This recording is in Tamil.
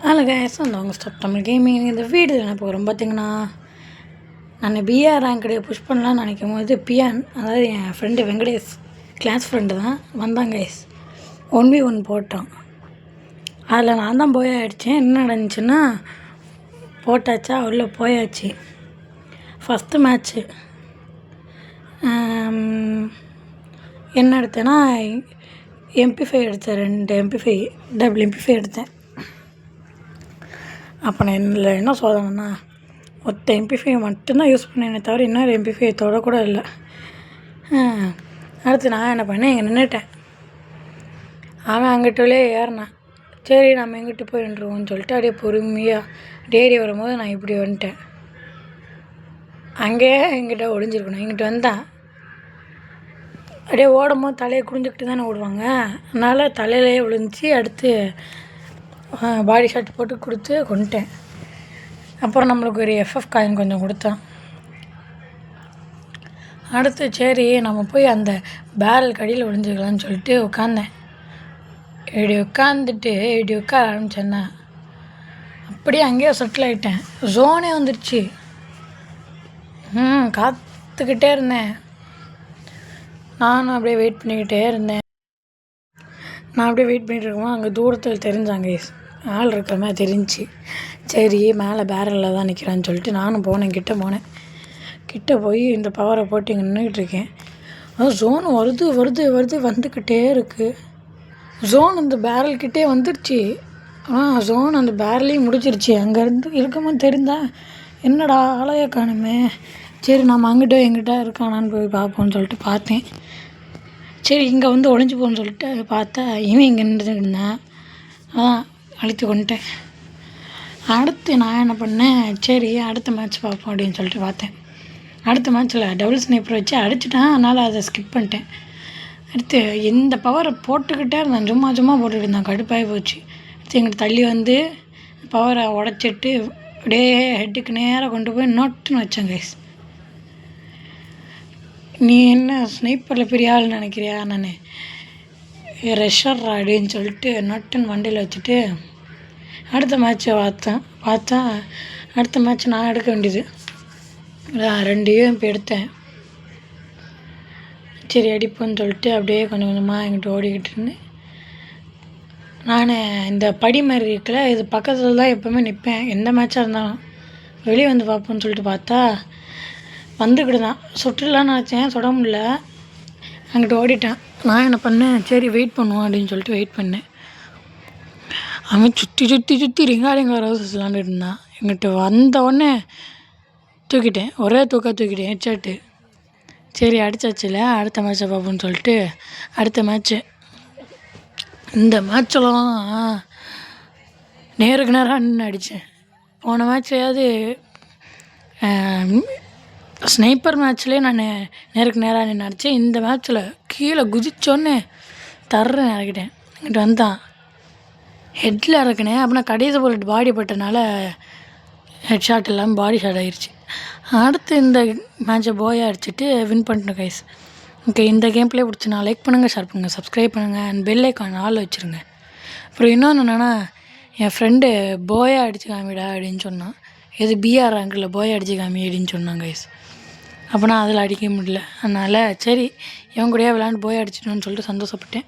ஹலோ கைஸ், அவங்க ஸ்டாப் தமிழ் கேமிங். இந்த வீடியோ என்ன போகிறோம் பார்த்தீங்கன்னா, நான் பிஆர் ரேங்க் புஷ் பண்ணலான்னு நினைக்கும் போது பியான், அதாவது என் ஃப்ரெண்டு வெங்கடேஷ், கிளாஸ் ஃப்ரெண்டு தான் வந்தாங்க கைஸ். 1v1 போட்டோம். அதில் நான் தான் போய் ஆகிடுச்சேன். என்ன நடந்துச்சுன்னா, போட்டாச்சா உள்ளே போயாச்சு. ஃபஸ்ட்டு மேட்ச்சு என்ன எடுத்தேன்னா, MP5 எடுத்தேன். 2 MP5 டபுள் MP5 எடுத்தேன். அப்போ நான் என்ன சோதனைன்னா, ஒத்த MP5 மட்டும்தான் யூஸ் பண்ணேனே தவிர இன்னொரு MP5 தொடக்கூட இல்லை. அடுத்து நான் என்ன பண்ணேன், இங்கே நின்றுட்டேன். அவன் அங்கிட்டே ஏறினான். சரி நம்ம எங்கிட்ட போய் நின்றுவோம்னு சொல்லிட்டு அப்படியே பொறுமையாக டேரி வரும்போது நான் இப்படி வந்துட்டேன். அங்கேயே எங்கிட்ட ஒளிஞ்சிருக்கணும். எங்கிட்ட வந்தான் அப்படியே ஓடும்போது தலையை குடிஞ்சிக்கிட்டு தானே ஓடுவாங்க. அதனால் தலையிலே விழுந்துச்சு. அடுத்து பாடி ஷாட் போட்டு கொடுத்து கொண்டுட்டேன். அப்புறம் நம்மளுக்கு ஒரு FF காயின் கொஞ்சம் கொடுத்தான். அடுத்து சரி நம்ம போய் அந்த பேரல் கடியில் ஒளிஞ்சிக்கலான்னு சொல்லிட்டு உட்காந்தேன். இப்படி உட்கார ஆரம்பிச்சேன்னா அப்படியே அங்கேயே செட்டில் ஆகிட்டேன். ஜோனே வந்துடுச்சு. காத்துக்கிட்டே இருந்தேன். நானும் அப்படியே வெயிட் பண்ணிக்கிட்டே இருந்தேன். நான் அப்படியே வெயிட் பண்ணிகிட்டு இருக்கும்போது அங்கே தூரத்தில் தெரிஞ்சாங்க ஆள் இருக்கிற மாதிரி தெரிஞ்சு. சரி மேலே பேரலில் தான் நிற்கிறான்னு சொல்லிட்டு நானும் போனேன். கிட்ட போய் இந்த பவரை போட்டு இங்கே நின்றுக்கிட்டுருக்கேன். அதான் ஜோன் வருது வந்துக்கிட்டே இருக்குது. ஜோன் அந்த பேரல்கிட்டே வந்துடுச்சு. ஜோன் அந்த பேரலையும் முடிச்சிருச்சு. அங்கேருந்து இருக்கும்போது தெரிந்தா என்னடா ஆளைய காணுமே, சரி நம்ம எங்கிட்ட இருக்கானான்னு போய் பார்ப்போம்னு சொல்லிட்டு பார்த்தேன். சரி இங்கே வந்து ஒளிஞ்சு போன்னு சொல்லிட்டு பார்த்தா இவன் இங்கே நின்றுருந்தான். அழித்து கொண்டுட்டேன். அடுத்து நான் என்ன பண்ணேன், சரி அடுத்த மேட்ச் பார்ப்போம் அப்படின்னு சொல்லிட்டு பார்த்தேன். அடுத்த மேட்ச்சில் டபுள் ஸ்னைப்பர் வச்சு அடிச்சுட்டான். அதனால் அதை ஸ்கிப் பண்ணிட்டேன். அடுத்து இந்த பவரை போட்டுக்கிட்டே இருந்தேன். சும்மா போட்டுக்கிட்டு இருந்தேன். கடுப்பாகி போச்சு. அடுத்து எங்கிட்ட தள்ளி வந்து பவரை உடச்சிட்டு அப்படியே ஹெட்டுக்கு நேராக கொண்டு போய் நோட்டுன்னு வச்சேன் கைஸ். நீ என்ன ஸ்னைப்பரில் பெரிய ஆள்னு நினைக்கிறியா, நான் ரெஷர் அப்படின்னு சொல்லிட்டு நட்டுன்னு வண்டியில் வச்சுட்டு அடுத்த மேட்ச்சை பார்த்தா அடுத்த மேட்ச் நான் எடுக்க வேண்டியது. 2 UMP எடுத்தேன். சரி அடிப்போன்னு சொல்லிட்டு அப்படியே கொஞ்சம் கொஞ்சமாக எங்கிட்ட ஓடிக்கிட்டு இருந்தேன். நான் இந்த படி மாதிரி இருக்கல, இது பக்கத்தில் தான் எப்போவுமே நிற்பேன். எந்த மேட்சாக இருந்தாலும் வெளியே வந்து பார்ப்போன்னு சொல்லிட்டு பார்த்தா வந்துக்கிட்டு தான். சுட்டுலான்னு நினச்சேன், சுட முடியல. அங்கிட்ட ஓடிட்டேன். நான் என்ன பண்ணேன், சரி வெயிட் பண்ணுவோம் அப்படின்னு சொல்லிட்டு வெயிட் பண்ணேன். அவன் சுற்றி ரிங்காரிங்க ரோசஸ் விளாண்டுட்டு இருந்தான். எங்கிட்ட வந்த உடனே தூக்கிட்டேன். ஒரே தூக்கிட்டேன் ஹெட்ஷாட்டு. சரி அடிச்சாச்சுல, அடுத்த மேட்ச்சை பார்ப்போம்னு சொல்லிட்டு அடுத்த மேட்ச்சு. இந்த மேட்செல்லாம் நேருக்கு நேராக நின்று அடித்தேன். போன மேட்ச்லையாவது ஸ்னைப்பர் மேட்ச்லேயே நான் நேருக்கு நேராக நின்று அடித்தேன். இந்த மேட்ச்சில் கீழே குதிச்சோன்னே தர்றேன் இறக்கிட்டேன். எங்கிட்ட வந்தான் ஹெட்டில் இறக்குனேன். அப்படின்னா கடைசி போட்டு பாடி பட்டனால ஹெட் ஷாட் இல்லாமல் பாடி ஷாட் ஆகிடுச்சு. அடுத்து இந்த மேட்சை போயாக அடிச்சுட்டு வின் பண்ணிட்டேன் கைஸ். ஓகே, இந்த கேம் பிளே பிடிச்சினா லைக் பண்ணுங்கள், ஷேர் பண்ணுங்கள், சப்ஸ்கிரைப் பண்ணுங்கள், அண்ட் பெல் ஐக்கான் ஆல் வச்சுருங்க. அப்புறம் இன்னொன்று என்னென்னா, என் ஃப்ரெண்டு போயா அடிச்சு காமிடா அப்படின்னு சொன்னான். இது பிஆர் ரேங்கில் போயா அடிச்சு காமி அப்படின்னு சொன்னாங்க கைஸ். அப்போனா அதில் அடிக்க முடியல. அதனால் சரி இவன் கூடயே விளாண்டு போய் அடிச்சிட்டோன்னு சொல்லிட்டு சந்தோஷப்பட்டேன்.